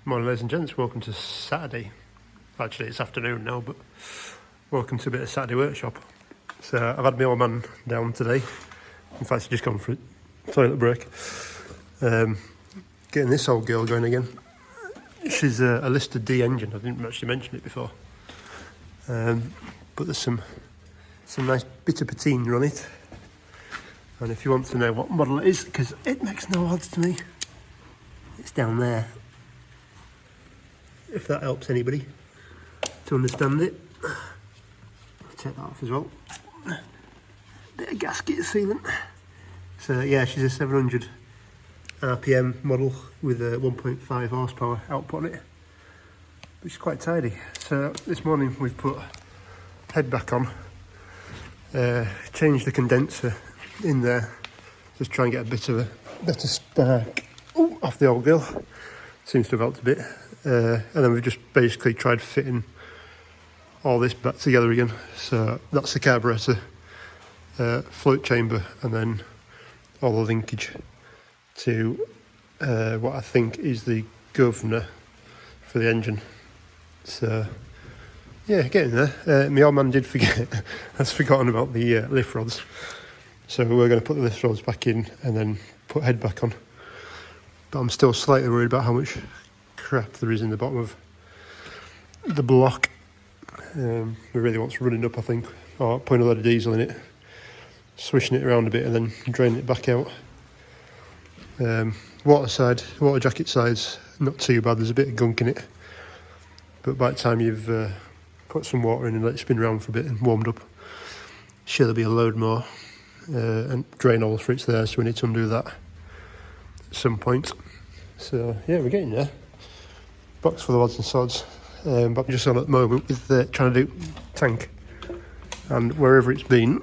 Morning ladies and gents, welcome to Saturday. Actually it's afternoon now, but welcome to a bit of Saturday workshop. So I've had my old man down today. In fact he's just gone for a toilet break. Getting this old girl going again. She's a Lister D engine, I didn't actually mention it before. But there's some nice bit of patina on it. And if you want to know what model it is, because it makes no odds to me, it's down there. If that helps anybody to understand it. I'll take that off as well. Bit of gasket sealant. So yeah, she's a 700 RPM model with a 1.5 horsepower output on it, which is quite tidy. So this morning we've put head back on, changed the condenser in there, just try and get a bit of a better spark off the old girl. Seems to have helped a bit. And then we've just basically tried fitting all this back together again. So that's the carburetor, float chamber, and then all the linkage to what I think is the governor for the engine. So yeah, getting there. My old man did forget, has forgotten about the lift rods. So we're going to put the lift rods back in and then put head back on. But I'm still slightly worried about how much crap there is in the bottom of the block. We really want running up, I think, or putting a load of diesel in it, swishing it around a bit and then draining it back out. Water jacket side's not too bad, there's a bit of gunk in it, but by the time you've put some water in and let it spin around for a bit and warmed up, sure there'll be a load more, and drain all for it's there, so we need to undo that at some point. So yeah, we're getting there. Box for the odds and sods, but I'm just on at the moment with trying to do tank, and wherever it's been,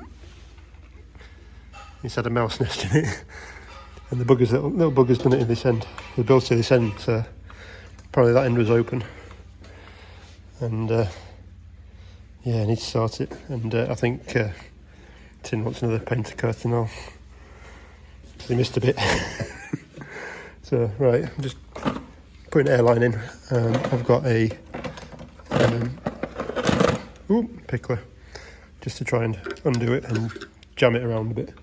it's had a mouse nest in it, and the buggers, little buggers done it in this end. They built to this end, so probably that end was open, and yeah, I need to sort it. And I think Tin wants another painter coat and all. He missed a bit. So right, I'm just putting an airline in. I've got a pickler just to try and undo it and jam it around a bit.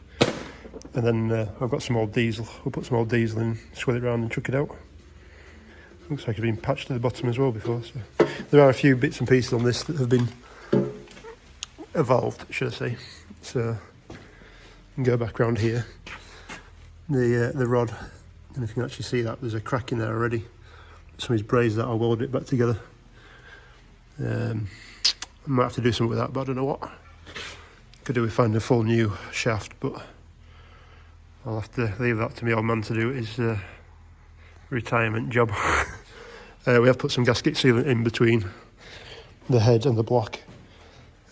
And then I've got some old diesel. We'll put some old diesel in, swirl it around and chuck it out. Looks like it's been patched to the bottom as well before. So there are a few bits and pieces on this that have been evolved, should I say. So I can go back around here. The rod, and if you can actually see that, there's a crack in there already. Somebody's brazed that, I'll weld it back together. I might have to do something with that, but I don't know what. Could do with finding a full new shaft, but I'll have to leave that to my old man to do his retirement job. We have put some gasket sealant in between the head and the block.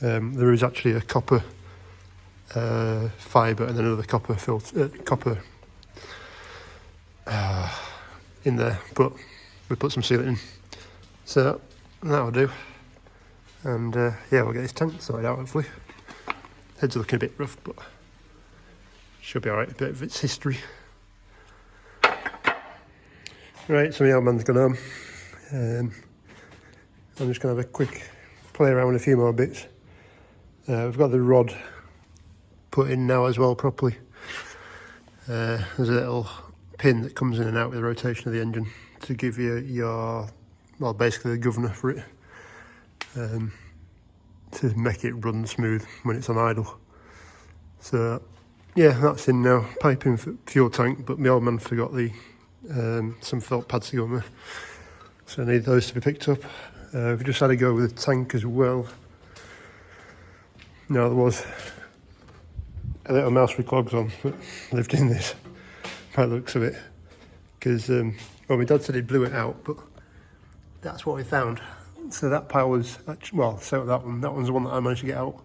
There is actually a copper fibre and then another copper in there, but we put some sealant in, so that'll do. And yeah, we'll get this tank sorted out hopefully. Head's looking a bit rough, but should be alright, a bit of its history. Right, so my old man's gone home. I'm just going to have a quick play around with a few more bits. We've got the rod put in now as well properly. There's a little pin that comes in and out with the rotation of the engine to give you your, well, basically the governor for it, to make it run smooth when it's on idle. So yeah, that's in now. Piping for fuel tank, but my old man forgot the some felt pads to go on there, so I need those to be picked up. We've just had to go with the tank as well. Now there was a little mouse with clogs on that lived in this, by the looks of it, because well, my dad said he blew it out, but that's what we found. So that pile was actually, well, so that one's the one that I managed to get out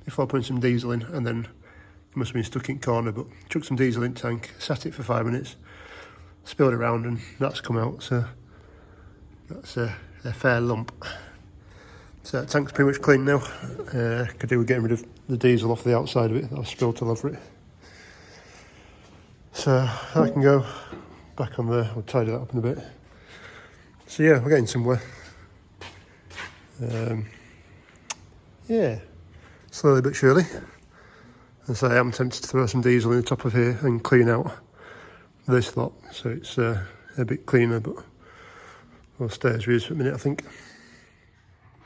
before putting some diesel in, and then it must have been stuck in corner, but chucked some diesel in tank, sat it for 5 minutes, spilled it around, and that's come out. So that's a fair lump. So the tank's pretty much clean now. Could do with getting rid of the diesel off the outside of it that I've spilled all over it. So I can go back on there. I'll tidy that up in a bit. So yeah, we're getting somewhere. Yeah, slowly but surely. And so I'm tempted to throw some diesel in the top of here and clean out this lot, so it's a bit cleaner, but we'll stay as we is for a minute, I think.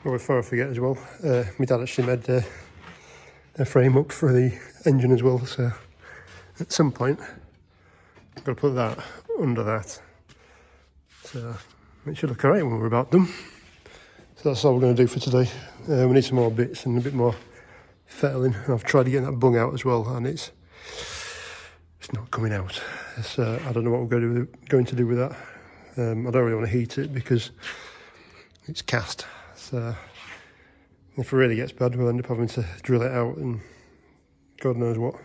Well, before I forget as well, my dad actually made a frame up for the engine as well, so at some point I've got to put that under that, so it should look alright when we're about done. So that's all we're going to do for today. We need some more bits and a bit more fettling. I've tried to get that bung out as well, and it's not coming out. So I don't know what we're going to do with that. I don't really want to heat it because it's cast. So if it really gets bad, we'll end up having to drill it out and God knows what.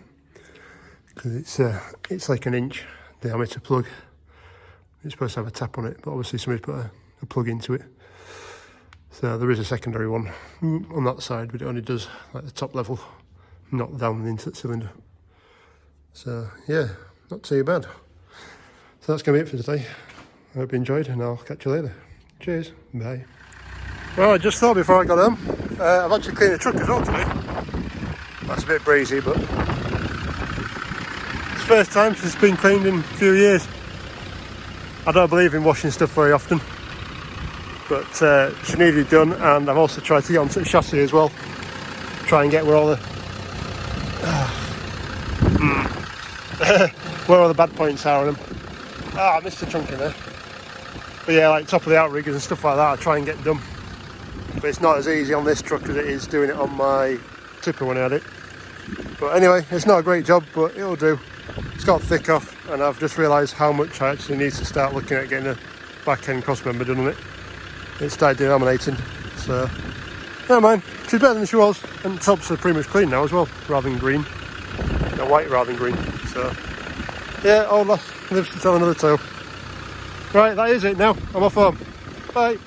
Because it's like an inch diameter plug. It's supposed to have a tap on it, but obviously somebody's put a plug into it. So there is a secondary one on that side, but it only does like the top level, not down into the cylinder. So yeah, not too bad. So that's going to be it for today. I hope you enjoyed, and I'll catch you later. Cheers, bye. Well, I just thought before I got home, I've actually cleaned the truck as well today. That's a bit breezy, but it's the first time since it's been cleaned in a few years. I don't believe in washing stuff very often, but she needed it done, and I've also tried to get onto the chassis as well, try and get where all the where all the bad points are on them. I missed the trunk in there. But yeah, like top of the outriggers and stuff like that, I try and get done. But it's not as easy on this truck as it is doing it on my tipper when I had it. But anyway, it's not a great job, but it'll do. It's got thick off, and I've just realised how much I actually need to start looking at getting a back end cross member done on it. It started delaminating, so never mind. She's better than she was, and the tops are pretty much clean now as well, rather than green. No, white rather than green. So yeah, old lass lives to tell another tale. Right, that is it now. I'm off home. Bye.